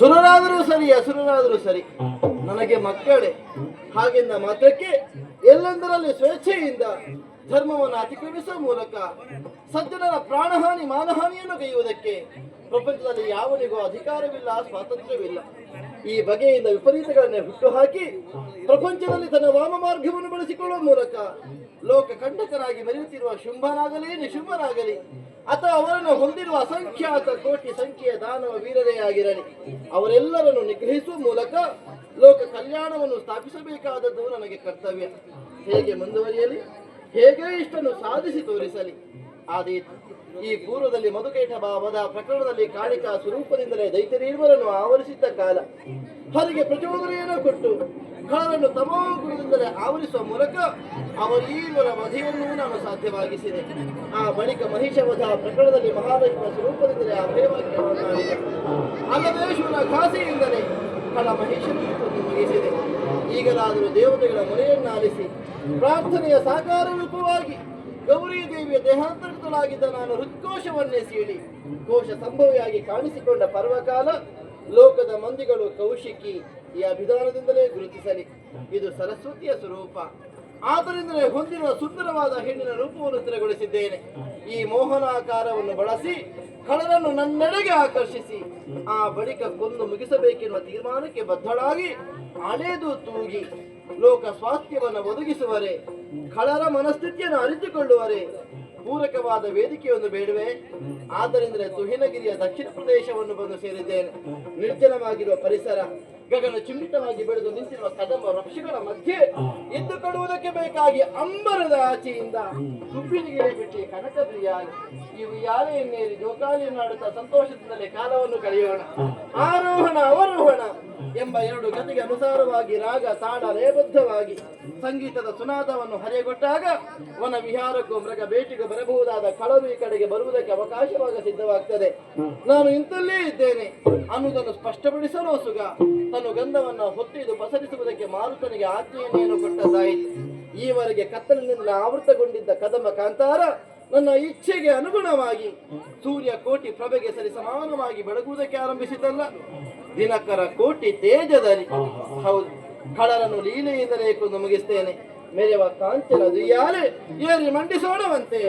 ಸುರರಾದರೂ ಸರಿ ಅಸುರರಾದರೂ ಸರಿ ನನಗೆ ಮಕ್ಕಳೇ. ಹಾಗೆಂದ ಮಾತ್ರಕ್ಕೆ ಎಲ್ಲೆಂದರಲ್ಲಿ ಸ್ವೇಚ್ಛೆಯಿಂದ ಧರ್ಮವನ್ನು ಅತಿಕ್ರಮಿಸುವ ಮೂಲಕ ಸಜ್ಜನರ ಪ್ರಾಣಹಾನಿ ಮಾನಹಾನಿಯನ್ನು ಕೈಯುವುದಕ್ಕೆ ಪ್ರಪಂಚದಲ್ಲಿ ಯಾವನಿಗೂ ಅಧಿಕಾರವಿಲ್ಲ, ಸ್ವಾತಂತ್ರ್ಯವಿಲ್ಲ. ಈ ಬಗೆಯಿಂದ ವಿಪರೀತಗಳನ್ನೇ ಹುಟ್ಟುಹಾಕಿ ಪ್ರಪಂಚದಲ್ಲಿ ತನ್ನ ವಾಮ ಮಾರ್ಗವನ್ನು ಬಳಸಿಕೊಳ್ಳುವ ಮೂಲಕ ಲೋಕ ಕಂಟಕನಾಗಿ ಮೆರೆಯುತ್ತಿರುವ ಶುಂಭನಾಗಲಿ ನಿಶುಂಭನಾಗಲಿ ಅಥವಾ ಅವರನ್ನು ಹೊಂದಿರುವ ಅಸಂಖ್ಯಾತ ಕೋಟಿ ಸಂಖ್ಯೆಯ ದಾನವ ವೀರರೇ ಆಗಿರಲಿ, ಅವರೆಲ್ಲರನ್ನು ನಿಗ್ರಹಿಸುವ ಮೂಲಕ ಲೋಕ ಕಲ್ಯಾಣವನ್ನು ಸ್ಥಾಪಿಸಬೇಕಾದದ್ದು ನನಗೆ ಕರ್ತವ್ಯ. ಹೇಗೆ ಮುಂದುವರಿಯಲಿ, ಹೇಗೆ ಇಷ್ಟನ್ನು ಸಾಧಿಸಿ ತೋರಿಸಲಿ. ಆದೀತು ಈ ಪೂರ್ವದಲ್ಲಿ ಮಧುಕೇಟ ವಧ ಪ್ರಕರಣದಲ್ಲಿ ಕಾಳಿಕಾ ಸ್ವರೂಪದಿಂದಲೇ ದೈತ್ಯರೀರ್ವರನ್ನು ಆವರಿಸಿದ್ದ ಕಾಲ, ಹರಿಗೆ ಪ್ರಚೋದನೆಯನ್ನು ಕೊಟ್ಟು ಖಳರನ್ನು ತಮೋಗುಣದಿಂದಲೇ ಆವರಿಸುವ ಮೂಲಕ ಅವರೀರ್ವರ ವಧೆಯನ್ನು ನಾನು ಸಾಧ್ಯವಾಗಿಸಿದೆ. ಆ ಬಳಿಕ ಮಹಿಷ ವಧ ಪ್ರಕರಣದಲ್ಲಿ ಮಹಾಲಕ್ಷ್ಮಿಯ ಸ್ವರೂಪದಿಂದಲೇ ಅಭಯವಾಕ್ಯವಾಗಿದೆ. ಅಲ್ಲದೆ ಶಿವನ ಘಾಸೆಯಿಂದಲೇ ಖಳ ಮಹಿಷನನ್ನು ಮುಗಿಸಿದೆ. ಈಗಲಾದರೂ ದೇವತೆಗಳ ಮೊರೆಯನ್ನಾಲಿಸಿ ಪ್ರಾರ್ಥನೆಯ ಸಾಕಾರ ರೂಪವಾಗಿ ಗೌರಿ ದೇವಿಯ ದೇಹಾಂತರಿತಳಾಗಿದ್ದ ನಾನು ಹೃತ್ಕೋಶವನ್ನೇ ಸೀಳಿ ಕೋಶ ಸಂಭವಿಯಾಗಿ ಕಾಣಿಸಿಕೊಂಡ ಪರ್ವಕಾಲ ಲೋಕದ ಮಂದಿಗಳು ಕೌಶಿಕಿ ಈ ಅಭಿಧಾನದಿಂದಲೇ ಗುರುತಿಸಲಿ. ಇದು ಸರಸ್ವತಿಯ ಸ್ವರೂಪ. ಆದ್ದರಿಂದಲೇ ಹೊಂದಿರುವ ಸುಂದರವಾದ ಹೆಣ್ಣಿನ ರೂಪವನ್ನು ಸ್ಥಿರಗೊಳಿಸಿದ್ದೇನೆ. ಈ ಮೋಹನಾಕಾರವನ್ನು ಬಳಸಿ ಖಳರನ್ನು ನನ್ನೆಡೆಗೆ ಆಕರ್ಷಿಸಿ ಆ ಬಳಿಕ ಕೊಂದು ಮುಗಿಸಬೇಕೆನ್ನುವ ತೀರ್ಮಾನಕ್ಕೆ ಬದ್ಧಳಾಗಿ ಅಳೆದು ತೂಗಿ ಲೋಕ ಸ್ವಾಸ್ಥ್ಯವನ್ನು ಒದಗಿಸುವರೆ, ಖಳರ ಮನಸ್ಥಿತಿಯನ್ನು ಅರಿತುಕೊಳ್ಳುವರೆ ಪೂರಕವಾದ ವೇದಿಕೆಯೊಂದು ಬೇಡುವೆ. ಆದ್ದರಿಂದಲೇ ತುಹಿನಗಿರಿಯ ದಕ್ಷಿಣ ಪ್ರದೇಶವನ್ನು ಬಂದು ಸೇರಿದ್ದೇನೆ. ನಿರ್ಜನವಾಗಿರುವ ಪರಿಸರ, ಗಗನ ಚಿಮ್ಮಿತವಾಗಿ ಬೆಳೆದು ನಿಂತಿರುವ ಕದಂಬ ವೃಕ್ಷಗಳ ಮಧ್ಯೆ ಇದ್ದುಕೊಳ್ಳುವುದಕ್ಕೆ ಬೇಕಾಗಿ ಅಂಬರದ ಆಚೆಯಿಂದ ತುಪ್ಪಿನಿಗಿರಿ ಬಿಟ್ಟು ಕನಕಪ್ರಿಯಾಲೆ ಇವು ಯಾಲೆಯನ್ನೇರಿ ಜೋಕಾಲಿಯನ್ನಾಡುತ್ತಾ ಸಂತೋಷದಿಂದಲೇ ಕಾಲವನ್ನು ಕಳೆಯೋಣ. ಆರೋಹಣ ಅವರೋಹಣ ಎಂಬ ಎರಡು ಗತಿಗೆ ಅನುಸಾರವಾಗಿ ರಾಗ ತಾಳ ಲಯಬದ್ಧವಾಗಿ ಸಂಗೀತದ ಸುನಾದವನ್ನು ಹರಿಯಗೊಟ್ಟಾಗ ವನ ವಿಹಾರಕ್ಕೂ ಮೃಗ ಭೇಟಿಗೂ ಬರಬಹುದಾದ ಕಳರು ಈ ಕಡೆಗೆ ಬರುವುದಕ್ಕೆ ಅವಕಾಶವಾಗ ಸಿದ್ಧವಾಗ್ತದೆ. ನಾನು ಇಂತಲ್ಲೇ ಇದ್ದೇನೆ ಅನ್ನುವುದನ್ನು ಸ್ಪಷ್ಟಪಡಿಸಲು ಸುಗ ತನ್ನ ಗಂಧವನ್ನು ಹೊತ್ತಿದು ಪಸರಿಸುವುದಕ್ಕೆ ಮಾರುತನಿಗೆ ಆಜ್ಞೆಯನ್ನೇನು ಕೊಟ್ಟದ್ದಾಯಿತು. ಈವರೆಗೆ ಕತ್ತಲಿನಿಂದ ಆವೃತಗೊಂಡಿದ್ದ ಕದಂಬ ಕಾಂತಾರ ನನ್ನ ಇಚ್ಛೆಗೆ ಅನುಗುಣವಾಗಿ ಸೂರ್ಯ ಕೋಟಿ ಪ್ರಭೆಗೆ ಸರಿ ಸಮಾನವಾಗಿ ಬೆಳಗುವುದಕ್ಕೆ ಆರಂಭಿಸಿತಲ್ಲ. ದಿನಕರ ಕೋಟಿ ತೇಜದಲ್ಲಿ ಹೌದು, ಖಳರನ್ನು ಲೀಲೆಯಿಂದಲೇ ಕೊಂದು ಮುಗಿಸ್ತೇನೆ. ಮೆರೆವ ಕಾಂಚನ ದುಯ್ಯಾಲೆ ಏರಿ ಮಂಡಿಸೋಣವಂತೆ.